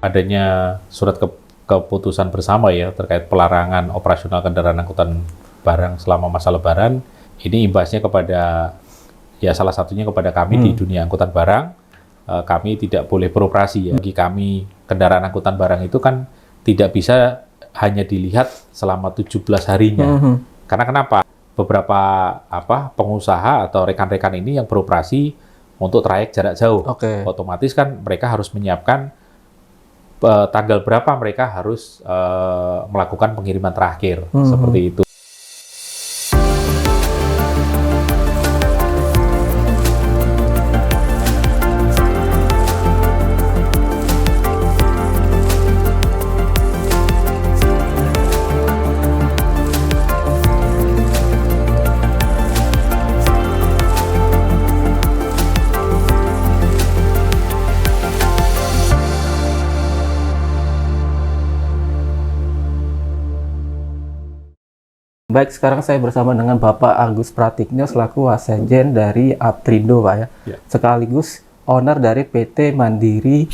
adanya surat keputusan bersama ya terkait pelarangan operasional kendaraan angkutan barang selama masa Lebaran, ini imbasnya kepada ya salah satunya kepada kami di dunia angkutan barang. Kami tidak boleh beroperasi ya. Bagi kami kendaraan angkutan barang itu kan tidak bisa hanya dilihat selama 17 harinya. Karena kenapa? Beberapa pengusaha atau rekan-rekan ini yang beroperasi untuk trayek jarak jauh. Otomatis kan mereka harus menyiapkan tanggal berapa mereka harus melakukan pengiriman terakhir, seperti itu. Baik, sekarang saya bersama dengan Bapak Agus Pratikno selaku Wasekjen dari Aptrindo, Pak ya. Sekaligus owner dari PT Mandiri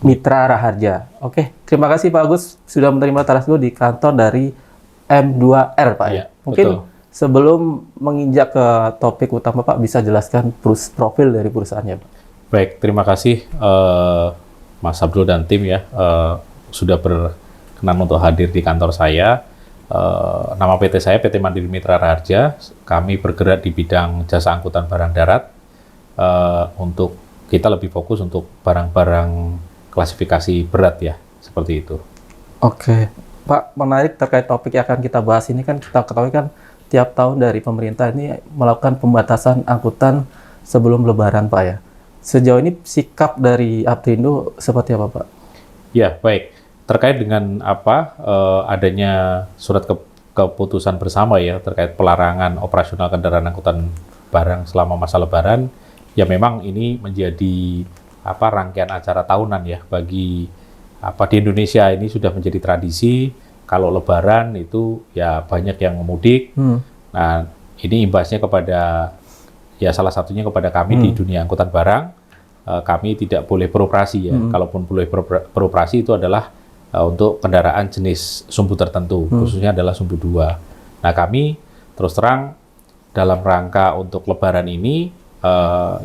Mitra Raharja. Oke, terima kasih Pak Agus sudah menerima Tarasgo di kantor dari M2R, Pak ya. Mungkin sebelum menginjak ke topik utama, Pak bisa jelaskan profil dari perusahaannya, Pak. Baik, terima kasih Mas Abdul dan tim ya sudah berkenan untuk hadir di kantor saya. Nama PT saya PT Mandiri Mitra Raharja. Kami bergerak di bidang jasa angkutan barang darat. Untuk kita lebih fokus untuk barang-barang klasifikasi berat ya, seperti itu. Oke, Pak, menarik terkait topik yang akan kita bahas ini kan kita ketahui kan tiap tahun dari pemerintah ini melakukan pembatasan angkutan sebelum Lebaran, Pak ya. Sejauh ini sikap dari Aptrindo seperti apa, Pak? Ya, baik. Terkait dengan adanya surat keputusan bersama ya terkait pelarangan operasional kendaraan angkutan barang selama masa Lebaran, ya memang ini menjadi rangkaian acara tahunan ya bagi di Indonesia. Ini sudah menjadi tradisi kalau Lebaran itu ya banyak yang mudik. Nah, ini imbasnya kepada ya salah satunya kepada kami di dunia angkutan barang. Kami tidak boleh beroperasi ya. Kalaupun boleh beroperasi itu adalah untuk kendaraan jenis sumbu tertentu, khususnya adalah sumbu 2. Nah, kami terus terang dalam rangka untuk Lebaran ini,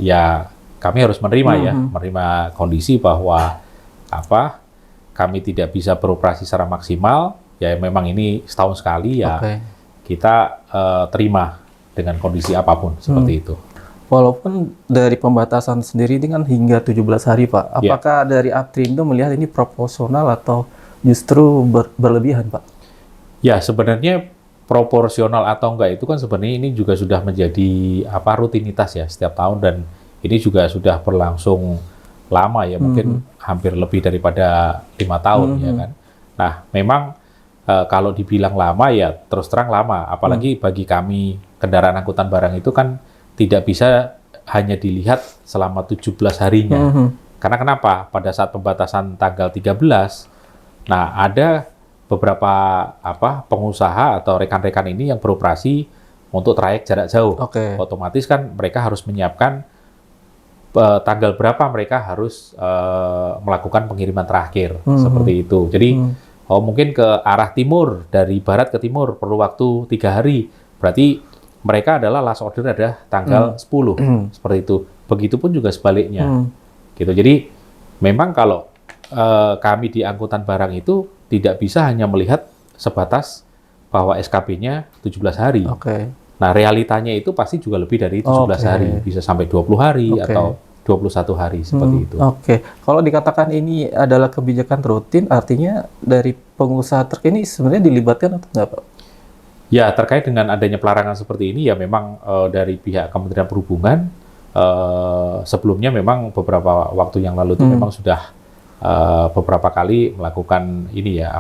ya kami harus menerima menerima kondisi bahwa kami tidak bisa beroperasi secara maksimal, ya memang ini setahun sekali ya kita terima dengan kondisi apapun seperti itu. Walaupun dari pembatasan sendiri ini kan hingga 17 hari, Pak. Apakah dari Aptrindo melihat ini proporsional atau justru berlebihan, Pak? Ya, sebenarnya proporsional atau enggak itu kan sebenarnya ini juga sudah menjadi rutinitas ya setiap tahun, dan ini juga sudah berlangsung lama ya, mungkin hampir lebih daripada 5 tahun ya kan. Nah, memang kalau dibilang lama ya terus terang lama, apalagi bagi kami kendaraan angkutan barang itu kan tidak bisa hanya dilihat selama 17 harinya. Karena kenapa? Pada saat pembatasan tanggal 13, nah ada beberapa pengusaha atau rekan-rekan ini yang beroperasi untuk trayek jarak jauh. Otomatis kan mereka harus menyiapkan tanggal berapa mereka harus melakukan pengiriman terakhir, seperti itu. Jadi mungkin ke arah timur, dari barat ke timur perlu waktu 3 hari. Berarti mereka adalah last order ada tanggal 10, seperti itu. Begitupun juga sebaliknya. Gitu. Jadi memang kalau kami di angkutan barang itu tidak bisa hanya melihat sebatas bahwa SKP-nya 17 hari. Nah, realitanya itu pasti juga lebih dari 17 hari, bisa sampai 20 hari atau 21 hari seperti itu. Kalau dikatakan ini adalah kebijakan rutin, artinya dari pengusaha truk ini sebenarnya dilibatkan atau enggak, Pak? Ya, terkait dengan adanya pelarangan seperti ini, ya memang dari pihak Kementerian Perhubungan sebelumnya memang beberapa waktu yang lalu itu memang sudah beberapa kali melakukan ini ya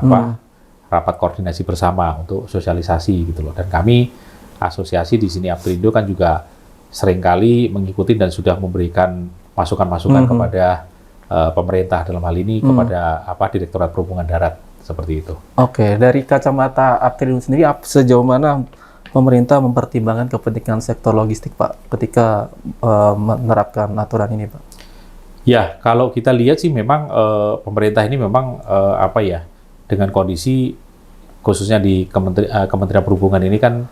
rapat koordinasi bersama untuk sosialisasi gitu loh. Dan kami asosiasi di sini Aptrindo kan juga seringkali mengikuti dan sudah memberikan masukan-masukan kepada pemerintah, dalam hal ini kepada Direktorat Perhubungan Darat, seperti itu. Dari kacamata Aptrindo sendiri sejauh mana pemerintah mempertimbangkan kepentingan sektor logistik, Pak, ketika menerapkan aturan ini, Pak? Ya, kalau kita lihat sih memang pemerintah ini memang apa ya, dengan kondisi khususnya di Kementerian Perhubungan ini kan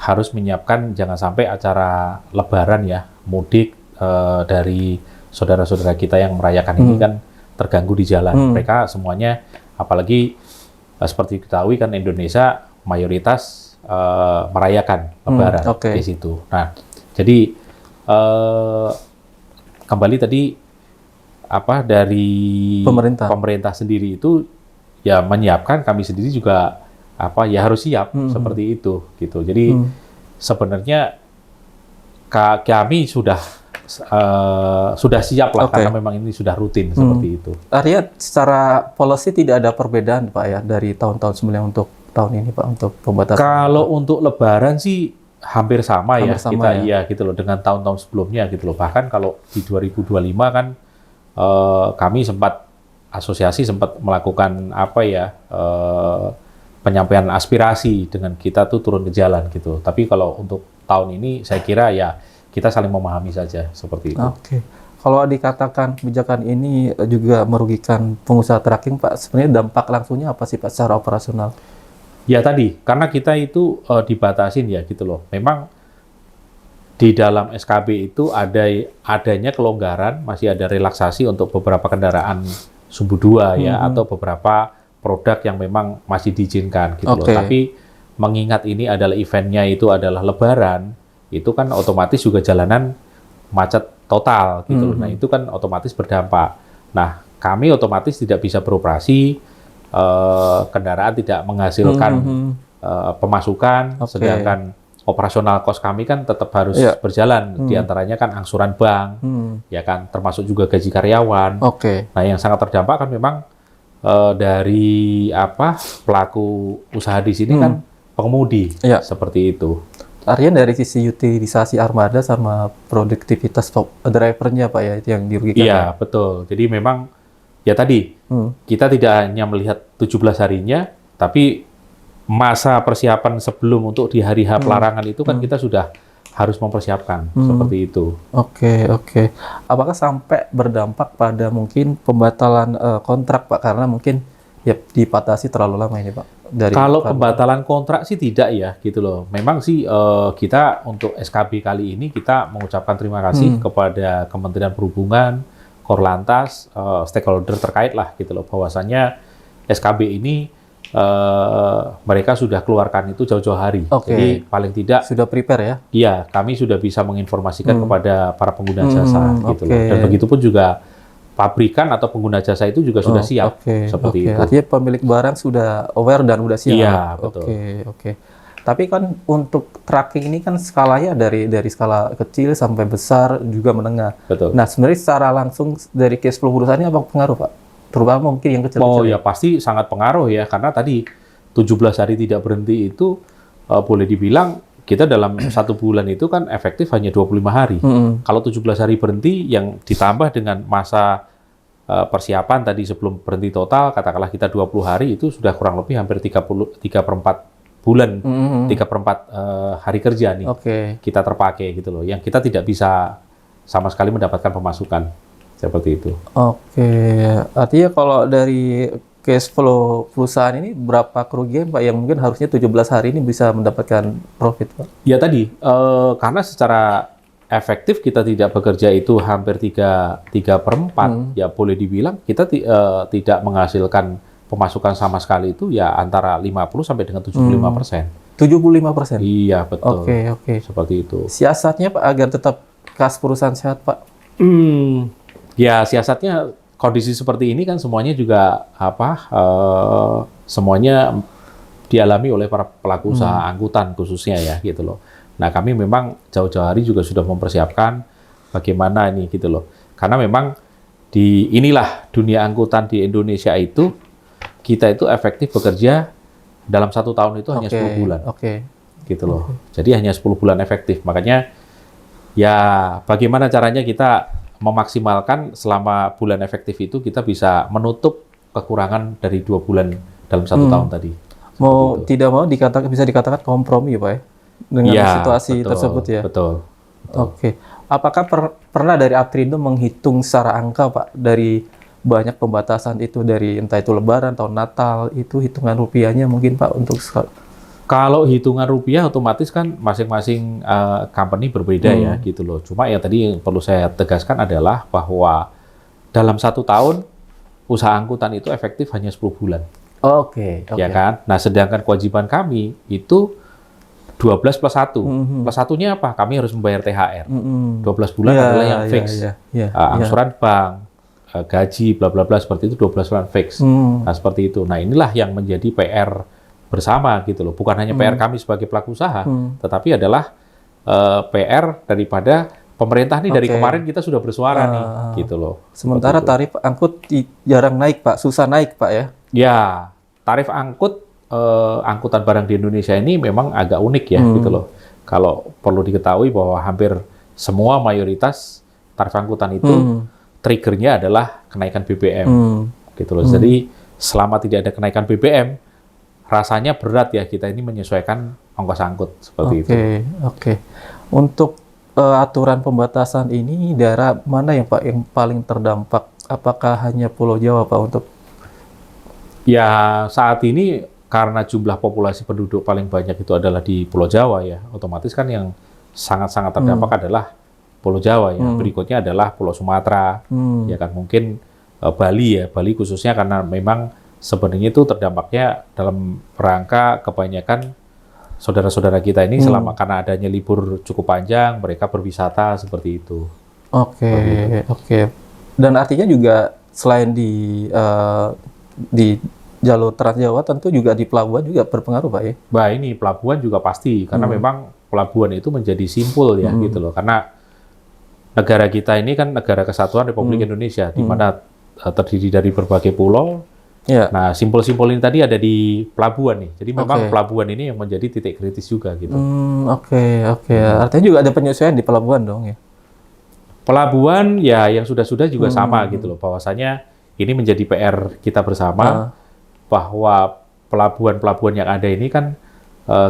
harus menyiapkan jangan sampai acara Lebaran ya, mudik dari saudara-saudara kita yang merayakan ini kan terganggu di jalan. Mereka semuanya, apalagi seperti diketahui kan Indonesia mayoritas merayakan Lebaran di situ. Nah, jadi kembali tadi apa dari pemerintah sendiri itu ya menyiapkan, kami sendiri juga apa ya harus siap seperti itu gitu. Jadi sebenarnya kami sudah siap lah karena memang ini sudah rutin seperti itu. Artinya secara policy tidak ada perbedaan Pak ya dari tahun-tahun sebelumnya untuk tahun ini Pak untuk pembatasan? Kalau untuk Lebaran sih hampir sama ya kita ya gitu loh dengan tahun-tahun sebelumnya gitu loh. Bahkan kalau di 2025 kan kami asosiasi sempat melakukan apa ya penyampaian aspirasi dengan kita tuh turun ke jalan gitu. Tapi kalau untuk tahun ini saya kira ya kita saling memahami saja seperti itu. Oke. Kalau dikatakan kebijakan ini juga merugikan pengusaha tracking Pak, sebenarnya dampak langsungnya apa sih Pak secara operasional? Ya tadi, karena kita itu dibatasin ya gitu loh. Memang di dalam SKB itu adanya kelonggaran, masih ada relaksasi untuk beberapa kendaraan sumbu 2 ya, atau beberapa produk yang memang masih diizinkan gitu loh. Tapi mengingat ini adalah eventnya itu adalah Lebaran, itu kan otomatis juga jalanan macet total gitu loh. Nah itu kan otomatis berdampak. Nah kami otomatis tidak bisa beroperasi, kendaraan tidak menghasilkan pemasukan, sedangkan operasional cost kami kan tetap harus berjalan. Diantaranya kan angsuran bank, ya kan, termasuk juga gaji karyawan. Nah yang sangat terdampak kan memang dari pelaku usaha di sini kan pengemudi, seperti itu. Artinya dari sisi utilisasi armada sama produktivitas drivernya Pak ya itu yang dirugikan. Iya betul. Jadi memang ya tadi kita tidak hanya melihat 17 harinya, tapi masa persiapan sebelum untuk di hari H pelarangan itu kan kita sudah harus mempersiapkan seperti itu. Oke. Apakah sampai berdampak pada mungkin pembatalan kontrak Pak karena mungkin ya dibatasi terlalu lama ini Pak? Kalau pembatalan kontrak sih tidak ya gitu loh. Memang sih kita untuk SKB kali ini kita mengucapkan terima kasih kepada Kementerian Perhubungan, Korlantas, stakeholder terkait lah gitu loh, bahwasannya SKB ini mereka sudah keluarkan itu jauh-jauh hari. Jadi paling tidak sudah prepare ya? Iya, kami sudah bisa menginformasikan kepada para pengguna jasa gitu loh. Dan begitupun juga pabrikan atau pengguna jasa itu juga sudah siap seperti itu. Artinya pemilik barang sudah aware dan sudah siap. Iya, betul. Oke. Tapi kan untuk tracking ini kan skalanya dari skala kecil sampai besar juga menengah. Betul. Nah, sebenarnya secara langsung dari case flow perusahaannya apa pengaruh, Pak? Terutama mungkin yang kecil-kecil. Oh ya, pasti sangat pengaruh ya, karena tadi 17 hari tidak berhenti itu boleh dibilang kita dalam 1 bulan itu kan efektif hanya 25 hari. Kalau 17 hari berhenti yang ditambah dengan masa persiapan tadi sebelum berhenti total, katakanlah kita 20 hari itu sudah kurang lebih hampir 3/4 bulan, 3/4 hari kerja nih kita terpakai gitu loh, yang kita tidak bisa sama sekali mendapatkan pemasukan seperti itu. Artinya kalau dari cash flow perusahaan ini berapa kerugian Pak yang mungkin harusnya 17 hari ini bisa mendapatkan profit Pak? Ya tadi, karena secara efektif kita tidak bekerja itu hampir 3/4, ya boleh dibilang kita tidak menghasilkan pemasukan sama sekali itu ya antara 50 sampai dengan 75%. 75%? Iya, betul. Oke. Seperti itu. Siasatnya Pak agar tetap kas perusahaan sehat Pak? Ya siasatnya kondisi seperti ini kan semuanya juga semuanya dialami oleh para pelaku usaha angkutan khususnya ya gitu loh. Nah kami memang jauh-jauh hari juga sudah mempersiapkan bagaimana ini gitu loh. Karena memang inilah dunia angkutan di Indonesia itu, kita itu efektif bekerja dalam 1 tahun itu hanya 10 bulan. Gitu loh. Jadi hanya 10 bulan efektif. Makanya ya bagaimana caranya kita memaksimalkan selama bulan efektif itu kita bisa menutup kekurangan dari 2 bulan dalam 1 tahun tadi. Tidak mau bisa dikatakan kompromi ya Pak ya? Dengan situasi tersebut ya? Betul. Apakah pernah dari Aptrindo menghitung secara angka, Pak, dari banyak pembatasan itu, dari entah itu Lebaran, tahun Natal, itu hitungan rupiahnya mungkin, Pak, untuk Kalau hitungan rupiah otomatis kan masing-masing company berbeda ya gitu loh. Cuma yang tadi yang perlu saya tegaskan adalah bahwa dalam 1 tahun usaha angkutan itu efektif hanya 10 bulan. Oke. Ya kan? Nah, sedangkan kewajiban kami itu 12 plus 1. Plus satunya apa? Kami harus membayar THR. 12 bulan adalah yang fix. Angsuran bank, gaji, bla bla bla seperti itu 12 bulan fix. Nah, seperti itu. Nah, inilah yang menjadi PR bersama gitu loh. Bukan hanya PR kami sebagai pelaku usaha, tetapi adalah PR daripada pemerintah nih. Dari kemarin kita sudah bersuara nih gitu loh. Sementara tarif angkut jarang naik, Pak. Susah naik, Pak ya. Ya, tarif angkutan barang di Indonesia ini memang agak unik ya gitu loh. Kalau perlu diketahui bahwa hampir semua mayoritas tarif angkutan itu triggernya adalah kenaikan BBM gitu loh. Jadi selama tidak ada kenaikan BBM, rasanya berat ya kita ini menyesuaikan ongkos angkut seperti itu. Oke. Untuk aturan pembatasan ini daerah mana yang Pak yang paling terdampak? Apakah hanya Pulau Jawa, Pak, untuk? Ya, saat ini karena jumlah populasi penduduk paling banyak itu adalah di Pulau Jawa ya, otomatis kan yang sangat-sangat terdampak adalah Pulau Jawa ya. Berikutnya adalah Pulau Sumatera, ya kan mungkin Bali ya, Bali khususnya karena memang sebenarnya itu terdampaknya dalam rangka kebanyakan saudara-saudara kita ini selama karena adanya libur cukup panjang, mereka berwisata seperti itu. Oke. Dan artinya juga selain di jalur Trans Jawa, tentu juga di pelabuhan juga berpengaruh, Pak ya? Bah, ini pelabuhan juga pasti, karena memang pelabuhan itu menjadi simpul ya gitu loh. Karena negara kita ini kan negara kesatuan Republik Indonesia, di mana terdiri dari berbagai pulau. Nah, simpul-simpul ini tadi ada di pelabuhan nih. Jadi memang pelabuhan ini yang menjadi titik kritis juga gitu. Oke. Artinya juga ada penyesuaian di pelabuhan dong ya? Pelabuhan ya yang sudah-sudah juga sama gitu loh. Bahwasanya ini menjadi PR kita bersama bahwa pelabuhan-pelabuhan yang ada ini kan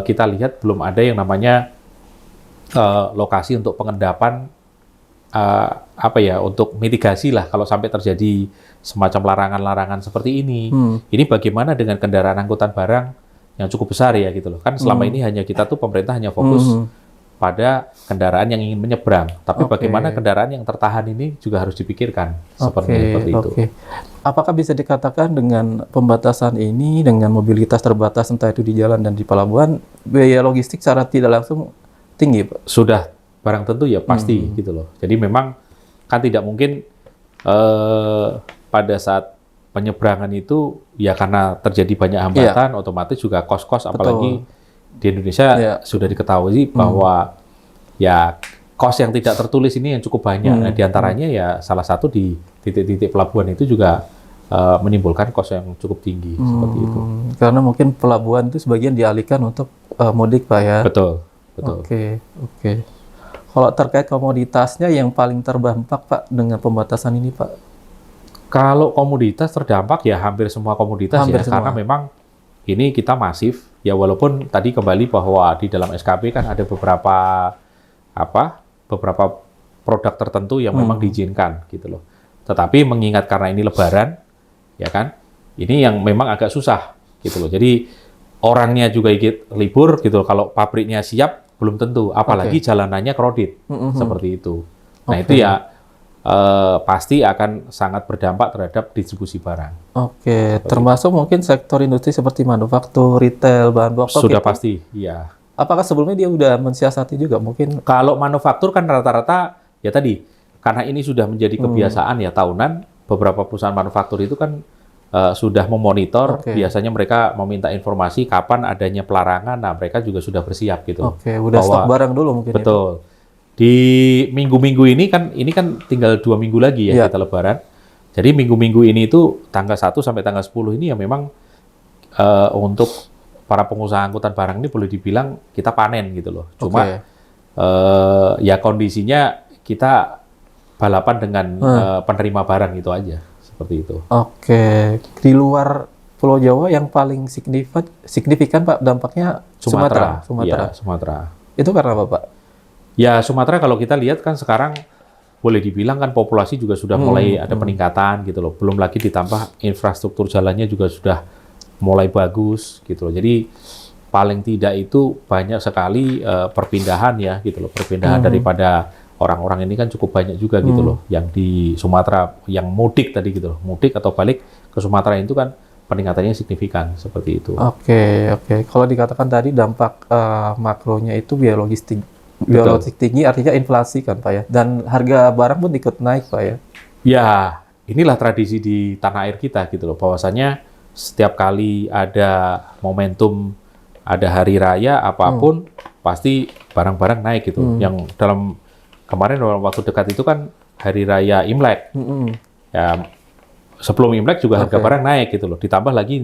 kita lihat belum ada yang namanya lokasi untuk pengendapan untuk mitigasi lah kalau sampai terjadi semacam larangan-larangan seperti ini. Ini bagaimana dengan kendaraan angkutan barang yang cukup besar ya gitu loh. Kan selama ini hanya kita tuh pemerintah hanya fokus pada kendaraan yang ingin menyeberang. Tapi bagaimana kendaraan yang tertahan ini juga harus dipikirkan seperti itu. Apakah bisa dikatakan dengan pembatasan ini, dengan mobilitas terbatas entah itu di jalan dan di pelabuhan, biaya logistik secara tidak langsung tinggi, Pak? Sudah barang tentu ya pasti gitu loh. Jadi memang kan tidak mungkin pada saat penyeberangan itu ya karena terjadi banyak hambatan, otomatis juga kos-kos, apalagi di Indonesia sudah diketahui bahwa ya kos yang tidak tertulis ini yang cukup banyak. Nah, diantaranya ya salah satu di titik-titik pelabuhan itu juga menimbulkan kos yang cukup tinggi seperti itu. Karena mungkin pelabuhan itu sebagian dialihkan untuk mudik, Pak ya? Betul. Oke. Kalau terkait komoditasnya yang paling terdampak, Pak, dengan pembatasan ini, Pak? Kalau komoditas terdampak ya hampir semua komoditas karena memang ini kita masif ya, walaupun tadi kembali bahwa di dalam SKP kan ada beberapa produk tertentu yang memang diizinkan gitu loh. Tetapi mengingat karena ini Lebaran ya kan, ini yang memang agak susah gitu loh. Jadi orangnya juga ikut libur gitu loh. Kalau pabriknya siap belum tentu, apalagi jalanannya crowded seperti itu. Nah itu ya pasti akan sangat berdampak terhadap distribusi barang. Termasuk mungkin sektor industri seperti manufaktur, retail, bahan pokok. Sudah pasti, iya. Apakah sebelumnya dia udah mensiasati juga mungkin? Kalau manufaktur kan rata-rata ya tadi, karena ini sudah menjadi kebiasaan ya tahunan, beberapa perusahaan manufaktur itu kan sudah memonitor, biasanya mereka meminta informasi kapan adanya pelarangan, nah mereka juga sudah bersiap gitu. Udah stok barang dulu mungkin. Betul. Di minggu-minggu ini kan tinggal 2 minggu lagi ya kita Lebaran. Jadi minggu-minggu ini itu tanggal 1 sampai tanggal 10 ini ya memang untuk para pengusaha angkutan barang ini boleh dibilang kita panen gitu loh. Cuma ya kondisinya kita balapan dengan penerima barang itu aja. Seperti itu. Di luar Pulau Jawa yang paling signifikan Pak dampaknya Sumatera. Iya, Sumatera. Itu karena apa, Pak? Ya Sumatera kalau kita lihat kan sekarang boleh dibilang kan populasi juga sudah mulai ada peningkatan gitu loh. Belum lagi ditambah infrastruktur jalannya juga sudah mulai bagus gitu loh. Jadi paling tidak itu banyak sekali perpindahan ya gitu loh. Perpindahan daripada orang-orang ini kan cukup banyak juga gitu loh. Yang di Sumatera yang mudik tadi gitu loh. Mudik atau balik ke Sumatera itu kan peningkatannya signifikan seperti itu. Oke. Kalau dikatakan tadi dampak makronya itu biaya logistik tinggi artinya inflasi kan Pak ya. Dan harga barang pun ikut naik Pak ya. Ya, inilah tradisi di tanah air kita gitu loh. Bahwasanya setiap kali ada momentum, ada hari raya apapun, pasti barang-barang naik gitu. Yang dalam waktu dekat itu kan hari raya Imlek. Ya, sebelum Imlek juga harga barang naik gitu loh. Ditambah lagi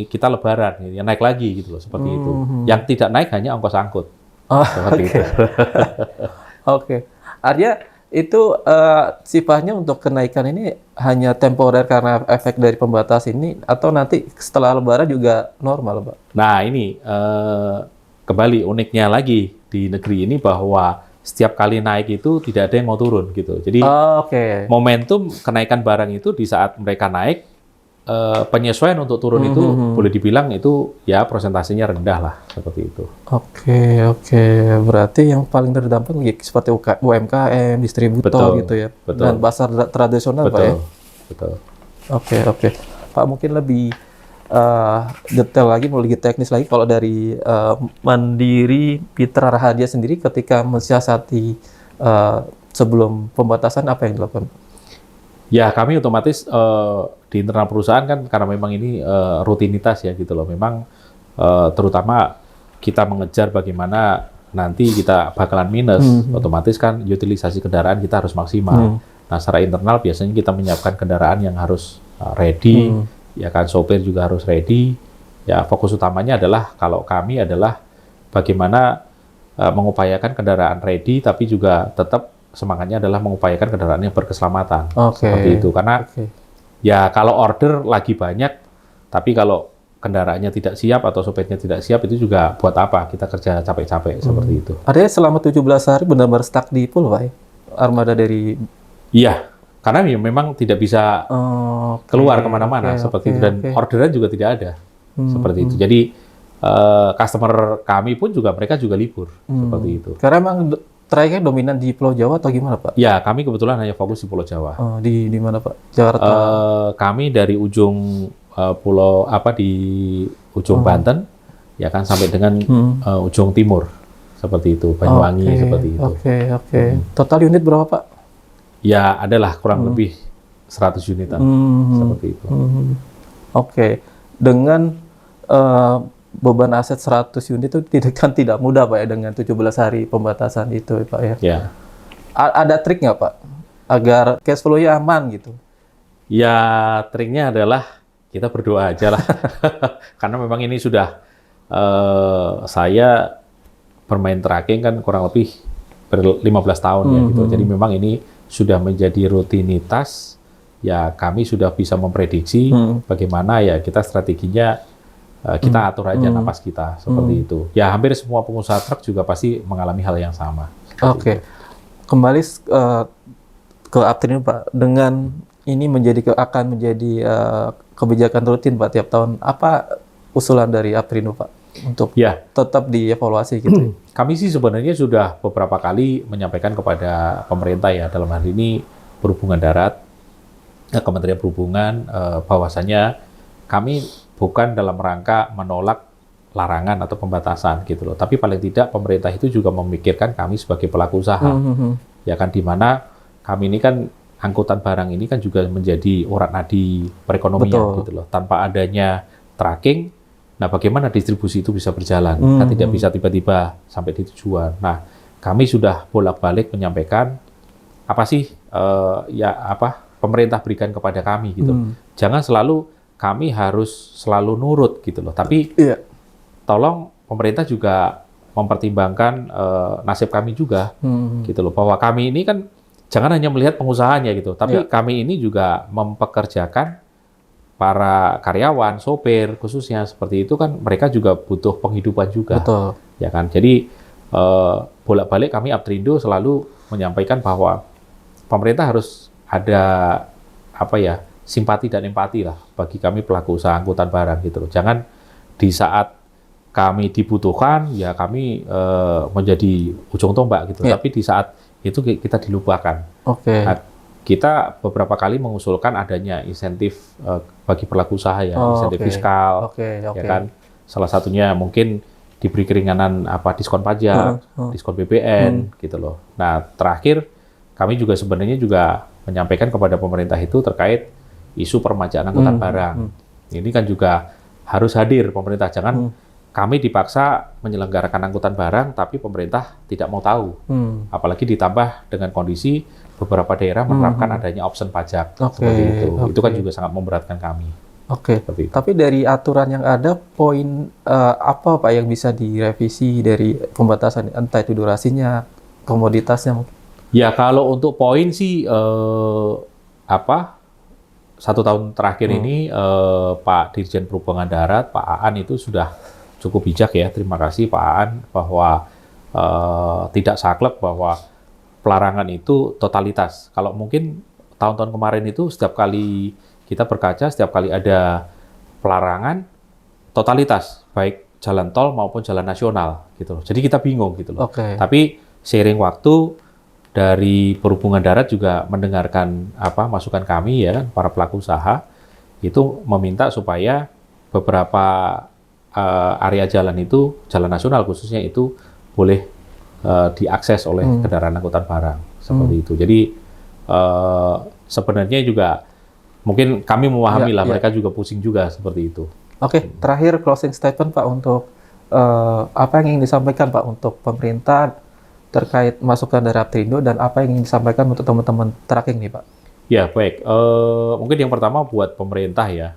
kita Lebaran, ya naik lagi gitu loh, seperti itu. Yang tidak naik hanya ongkos angkut. Seperti itu. Oke. Artinya itu sifatnya untuk kenaikan ini hanya temporer karena efek dari pembatas ini, atau nanti setelah Lebaran juga normal, Pak? Nah ini kembali uniknya lagi di negeri ini bahwa setiap kali naik itu tidak ada yang mau turun gitu. Jadi momentum kenaikan barang itu di saat mereka naik, penyesuaian untuk turun itu boleh dibilang itu ya persentasenya rendah lah seperti itu. Oke. Berarti yang paling terdampak seperti UMKM, distributor gitu ya. Dan pasar tradisional Pak ya. Betul. Oke. Pak mungkin lebih detail lagi, lebih teknis lagi kalau dari Mandiri Mitra Raharja sendiri ketika mensiasati sebelum pembatasan apa yang dilakukan? Ya, kami otomatis di internal perusahaan kan karena memang ini rutinitas ya gitu loh. Memang terutama kita mengejar bagaimana nanti kita bakalan minus, otomatis kan utilisasi kendaraan kita harus maksimal. Nah, secara internal biasanya kita menyiapkan kendaraan yang harus ready, ya kan sopir juga harus ready. Ya, fokus utamanya adalah kalau kami adalah bagaimana mengupayakan kendaraan ready tapi juga tetap semangatnya adalah mengupayakan kendaraan yang berkeselamatan. Seperti itu. Karena ya kalau order lagi banyak, tapi kalau kendaraannya tidak siap atau sopirnya tidak siap, itu juga buat apa kita kerja capek-capek seperti itu. Artinya selama 17 hari benar-benar stuck di pool, Pak? Armada dari... Iya, karena memang tidak bisa keluar kemana-mana seperti itu. Dan orderan juga tidak ada. Seperti itu. Jadi customer kami pun juga mereka juga libur. Seperti itu. Karena memang trayeknya dominan di Pulau Jawa atau gimana, Pak? Ya, kami kebetulan hanya fokus di Pulau Jawa. Di mana, Pak? Jakarta? Kami dari ujung di ujung Banten, ya kan sampai dengan ujung timur, seperti itu, Banyuwangi seperti itu. Oke. Total unit berapa, Pak? Ya, adalah kurang lebih 100 unitan, seperti itu. Oke. Dengan beban aset 100 unit itu tidak mudah Pak ya dengan 17 hari pembatasan itu Pak ya. Ya. Ada trik nggak Pak agar cash flow-nya aman gitu? Ya triknya adalah kita berdoa aja lah. Karena memang ini sudah saya bermain tracking kan kurang lebih 15 tahun ya gitu. Jadi memang ini sudah menjadi rutinitas. Ya kami sudah bisa memprediksi bagaimana ya kita strateginya. Kita atur aja napas kita seperti itu. Ya hampir semua pengusaha truk juga pasti mengalami hal yang sama. Oke. Kembali ke Aptrindo Pak, dengan ini akan menjadi kebijakan rutin Pak tiap tahun. Apa usulan dari Aptrindo Pak untuk tetap dievaluasi gitu? Kami sih sebenarnya sudah beberapa kali menyampaikan kepada pemerintah ya dalam hal ini Perhubungan Darat, Kementerian Perhubungan bahwasanya kami bukan dalam rangka menolak larangan atau pembatasan gitu loh. Tapi paling tidak pemerintah itu juga memikirkan kami sebagai pelaku usaha. Ya kan di mana kami ini kan angkutan barang ini kan juga menjadi urat nadi perekonomian gitu loh. Tanpa adanya tracking, nah bagaimana distribusi itu bisa berjalan? Kan tidak bisa tiba-tiba sampai di tujuan. Nah, kami sudah bolak-balik menyampaikan apa sih pemerintah berikan kepada kami gitu. Jangan selalu kami harus selalu nurut gitu loh. Tapi tolong pemerintah juga mempertimbangkan nasib kami juga gitu loh. Bahwa kami ini kan jangan hanya melihat pengusahanya gitu, tapi kami ini juga mempekerjakan para karyawan, sopir khususnya seperti itu kan mereka juga butuh penghidupan juga. Ya kan. Jadi bolak-balik kami Aptrindo selalu menyampaikan bahwa pemerintah harus ada simpati dan empati lah bagi kami pelaku usaha angkutan barang gitu loh. Jangan di saat kami dibutuhkan ya kami menjadi ujung tombak gitu. Tapi di saat itu kita dilupakan. Nah, kita beberapa kali mengusulkan adanya insentif bagi pelaku usaha ya, insentif fiskal, ya kan. Salah satunya mungkin diberi keringanan diskon pajak, diskon BPN gitu loh. Nah, terakhir kami juga sebenarnya juga menyampaikan kepada pemerintah itu terkait isu permajaan angkutan barang. Ini kan juga harus hadir pemerintah, jangan kami dipaksa menyelenggarakan angkutan barang, tapi pemerintah tidak mau tahu. Apalagi ditambah dengan kondisi beberapa daerah menerapkan adanya option pajak seperti itu. Itu kan juga sangat memberatkan kami. Tapi dari aturan yang ada, poin apa Pak yang bisa direvisi dari pembatasan, entah itu durasinya, komoditasnya? Ya kalau untuk poin sih 1 tahun terakhir ini Pak Dirjen Perhubungan Darat, Pak Aan itu sudah cukup bijak ya. Terima kasih Pak Aan bahwa tidak saklek bahwa pelarangan itu totalitas. Kalau mungkin tahun-tahun kemarin itu setiap kali kita berkaca, setiap kali ada pelarangan totalitas, baik jalan tol maupun jalan nasional gitu loh. Jadi kita bingung gitu loh. Tapi seiring waktu dari Perhubungan Darat juga mendengarkan masukan kami ya kan, para pelaku usaha itu meminta supaya beberapa area jalan itu, jalan nasional khususnya itu boleh diakses oleh kendaraan angkutan barang seperti itu. Jadi sebenarnya juga mungkin kami memahami lah, mereka juga pusing juga seperti itu. Terakhir closing statement Pak untuk apa yang ingin disampaikan Pak untuk pemerintah terkait masukan dari Aptrindo dan apa yang ingin disampaikan untuk teman-teman tracking nih Pak? Ya baik, mungkin yang pertama buat pemerintah ya,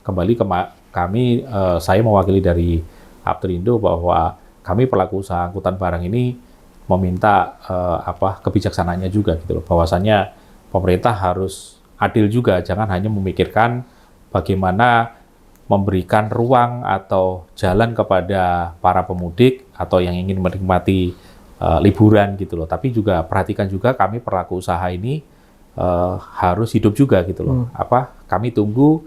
kembali ke kami, saya mewakili dari Aptrindo bahwa kami pelaku usaha angkutan barang ini meminta kebijaksanaannya juga gitu loh, bahwasannya pemerintah harus adil juga, jangan hanya memikirkan bagaimana memberikan ruang atau jalan kepada para pemudik atau yang ingin menikmati liburan gitu loh, tapi juga perhatikan juga kami pelaku usaha ini harus hidup juga gitu loh. Kami tunggu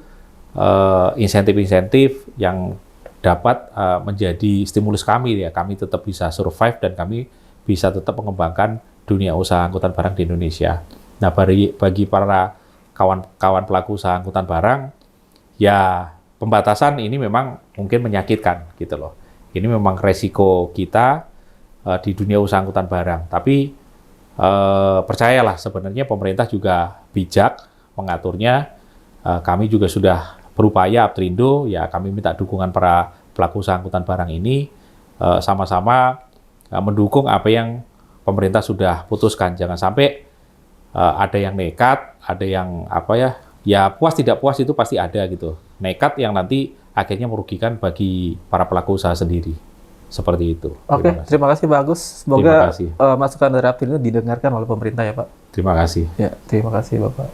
insentif-insentif yang dapat menjadi stimulus kami ya, kami tetap bisa survive dan kami bisa tetap mengembangkan dunia usaha angkutan barang di Indonesia. Nah, bagi para kawan-kawan pelaku usaha angkutan barang, ya pembatasan ini memang mungkin menyakitkan gitu loh. Ini memang resiko kita di dunia usaha angkutan barang. Tapi percayalah sebenarnya pemerintah juga bijak mengaturnya. Kami juga sudah berupaya Aptrindo, ya kami minta dukungan para pelaku usaha angkutan barang ini sama-sama mendukung apa yang pemerintah sudah putuskan. Jangan sampai ada yang nekat, ada yang ya puas tidak puas itu pasti ada gitu. Nekat yang nanti akhirnya merugikan bagi para pelaku usaha sendiri. Seperti itu. Terima kasih Pak Agus. Semoga masukan dari Aptrindo didengarkan oleh pemerintah ya Pak. Terima kasih. Ya, terima kasih Bapak.